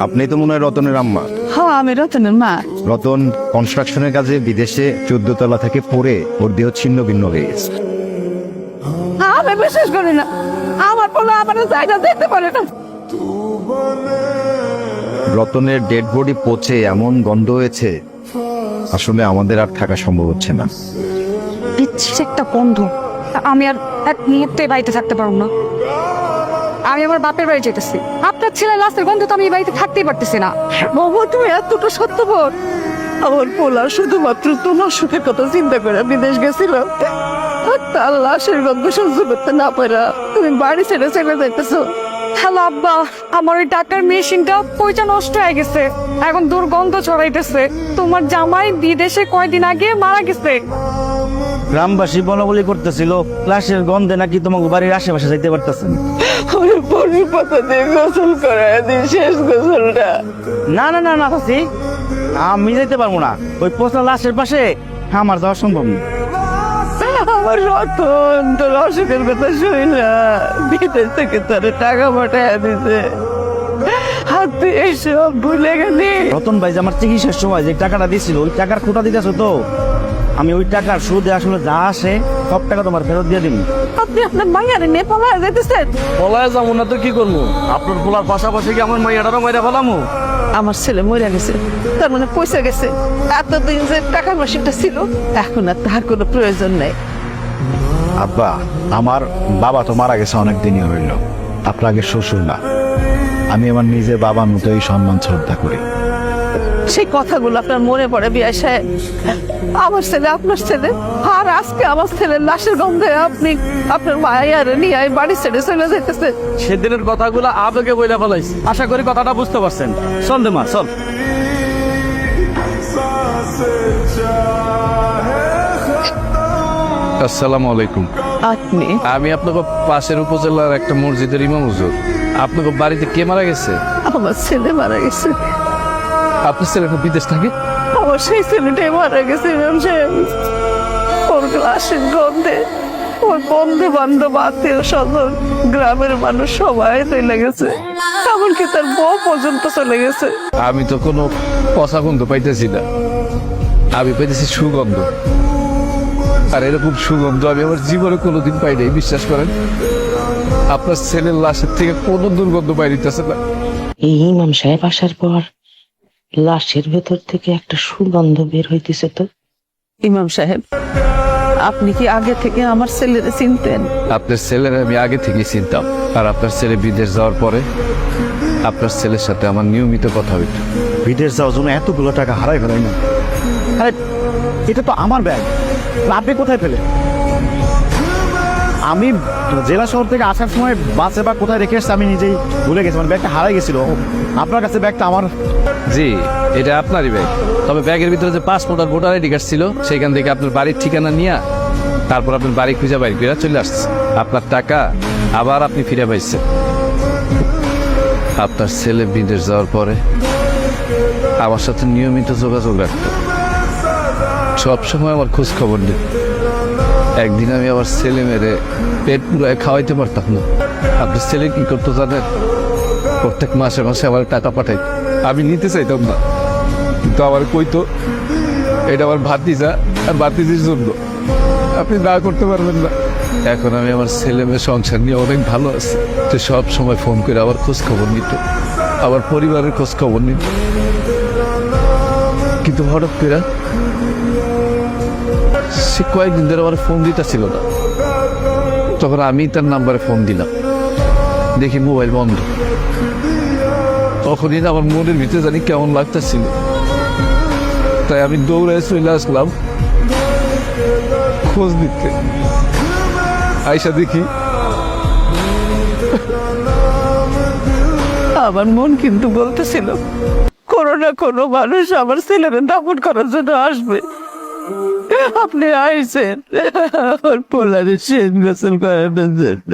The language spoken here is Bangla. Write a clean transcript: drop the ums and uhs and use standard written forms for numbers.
আপনি তো মনে হয় রতনের আম্মা। হ্যাঁ, আমি রতনের মা। রতন কনস্ট্রাকশনের কাজে বিদেশে 14 তলা থেকে পড়ে ওর দেহ ছিন্ন ভিন্ন হয়ে গেছে। আমি বিশ্বাস করি না, আমার পোলা আমার জায়গা দেখতে পারে না। রতনের ডেড বডি পচে এমন গন্ধ হয়েছে, আসলে আমাদের আর থাকা সম্ভব হচ্ছে না। বিচ্ছির একটা গন্ধ, আমি আর এক মুহূর্তে বাড়িতে থাকতে পারবো না। আমি আমার বাপের বাড়ি যেতেছি। আপনার ছেলে লাশের গন্ধ তো আমি এই বাড়িতে থাকতেই পারতেছি না। বাবা, তুমি এতটা সত্যবান? আমার পোলা শুধুমাত্র তোমার সুখের কথা চিন্তা করে বিদেশ গেছিল, আর তার লাশের গন্ধ সহ্য করতে না পারা তুমি বাড়ি ছেড়ে চলে যাইতেছো। হ্যালো আব্বা, আমার ওই টাকার মেশিনটা পয়সা নষ্ট হয়ে গেছে, এখন দুর্গন্ধ ছড়াইতেছে। তোমার জামাই বিদেশে কয়দিন আগে মারা গেছে। গ্রামবাসী বলাবলি করতেছিল লাশের গন্ধে নাকি তোমাকে বাড়ির আশেপাশে যাইতে পারতেছেন। ওই পরি পাতা দিয়ে গোসল করায় দিন, শেষ গোসলটা। না না না না চাচি, আমি যাইতে পারবো না। ওই পচা লাশের পাশে আমার যাওয়া সম্ভব না। আমার রতন তোর অসুখের কথা শুই না, বিদেশ থেকে তোর টাকা পাঠায় দিছে, আর তুই এসব ভুলে গেলি। রতন ভাই যে আমার চিকিৎসার সময় যে টাকাটা দিয়েছিল, ওই টাকার খোটা দিতেছো তো। আমি ওই টাকার সুদে আসলে যা আসে সব টাকা তোমার ফেরত দিয়ে দিব। আপনি আপনার মাইয়ারে নিয়ে পালায় যাইতেছেন? পলায় যাবো না তো কি করবো? আপনার পোলার পাশাপাশি কি আমার মাইয়াটারও মাইরা ফেলামো? আমার ছেলে মরে গেছে, তার মানে পয়সা গেছে। এতদিন যে টাকার মেশিনটা ছিল, এখন আর তার কোনো প্রয়োজন নেই। আব্বা, আমার বাবা তো মারা গেছে অনেক দিনই হইল। আপনার আগে শ্বশুর না, আমি আমার নিজের বাবার মতোই সম্মান শ্রদ্ধা করি। সেই কথাগুলো আপনার মনে পড়ে বিয়া সাহেব? আমার ছেলে আপনার ছেলে, আর আজকে আমার ছেলের লাশের গন্ধে আপনি আপনার মায়ের নিয়ে বাড়ি ছেড়ে চলে যেতেছে। সেদিনের কথাগুলো আবেগে বইলা ফেলাইছি। আশা করি কথাটা বুঝতে পারছেন। চল দে মা, চল। আসসালামু আলাইকুম। আপনি আমি আপনাকে পাশের উপজেলার একটা মসজিদের ইমাম হুজুর। আপনাকে বাড়িতে কে মারা গেছে? আমার ছেলে মারা গেছে। আপনার ছেলেটা বিদেশ থাকে? আমার সেই ছেলেটাই মারা গেছে ইমাম সাহেব। ওর লাশের গন্ধে ওর বন্ধু বান্ধব আত্মীয় স্বজন গ্রামের মানুষ সবাই চলে গেছে, এমনকি তার বউ পর্যন্ত চলে গেছে। আমি তো কোনো পচা গন্ধ পাইতেছি না, আমি পাইতেছি সুগন্ধ। আর এরকম সুগন্ধ আমি আমার জীবনে কোনোদিন পাই নাই, বিশ্বাস করেন। আপনার ছেলের লাশের থেকে কোনো দুর্গন্ধ বাইরিতেছে না। এই ইমাম সাহেব আসার পর লাশের ভেতর থেকে একটা সুগন্ধ বের হইতেছে। তো ইমাম সাহেব, আপনি কি আগে থেকে আমার ছেলেরে চিনতেন? আপনার ছেলের আমি আগে থেকেই চিনতাম। আর আপনার ছেলে বিদেশ যাওয়ার পরে আপনার ছেলের সাথে আমার নিয়মিত কথা হইত। বিদেশ যাওয়ার জন্য এতগুলো টাকা হারাই ফেলাই না। আরে এটা তো আমার ব্যাগ, আপনি কোথায় পেলে? আমি জেলা শহর থেকে আসার সময় বাসে বা কোথায় রেখে এসছি আমি নিজেই ভুলে গেছি। মানে ব্যাগটা হারাই গেছিল। আপনার কাছে ব্যাগটা আমার? জি, এটা আপনারই ব্যাগ। তবে ব্যাগের ভিতরে যে পাসপোর্ট আর ভোটার আইডি কার্ড ছিল, সেখান থেকে আপনার বাড়ির ঠিকানা নিয়ে তারপর আপনার বাড়ি খুঁজে বাইরে ফিরে চলে আসছে। আপনার টাকা আবার আপনি ফিরে পাইছেন। আপনার ছেলে বিদেশ যাওয়ার পরে আমার সাথে নিয়মিত যোগাযোগ রাখত, সবসময় আমার খোঁজ খবর দিত। একদিন আমি আমার ছেলে মেরে পেট পুরায় খাওয়াইতে পারতাম না। আপনার ছেলে কি করতো জানেন? প্রত্যেক মাসে মাসে আমার টাকা পাঠাইত। আমি নিতে চাইতাম না, কিন্তু আমার কইতো এটা আমার ভাতিজা আর ভাতিজির জন্য, আপনি না করতে পারবেন না। এখন আমি আমার ছেলে মেয়ে সংসার নিয়ে অনেক ভালো আছি। সে সব সময় ফোন করে আমার খোঁজ খবর নিত, আমার পরিবারের খোঁজ খবর নিত। কিন্তু হঠাৎ করে সে কয়েকদিন ধরে আমার ফোন দিতেছিল না। তখন আমি তার নাম্বারে ফোন দিলাম, দেখি মোবাইল বন্ধ। তখনই না আমার মনের ভিতরে জানি কেমন লাগতেছিল, তাই আমি দৌড়ে চলে আসলাম খোঁজ দিতে। আয়সা দেখি আমার মন কিন্তু বলতেছিল কোনো না কোনো মানুষ আমার ছেলেরে দাফন করার জন্য আসবে। আপনি আইছেন আমার পোলারে শেষ গোসল করানোর জন্য।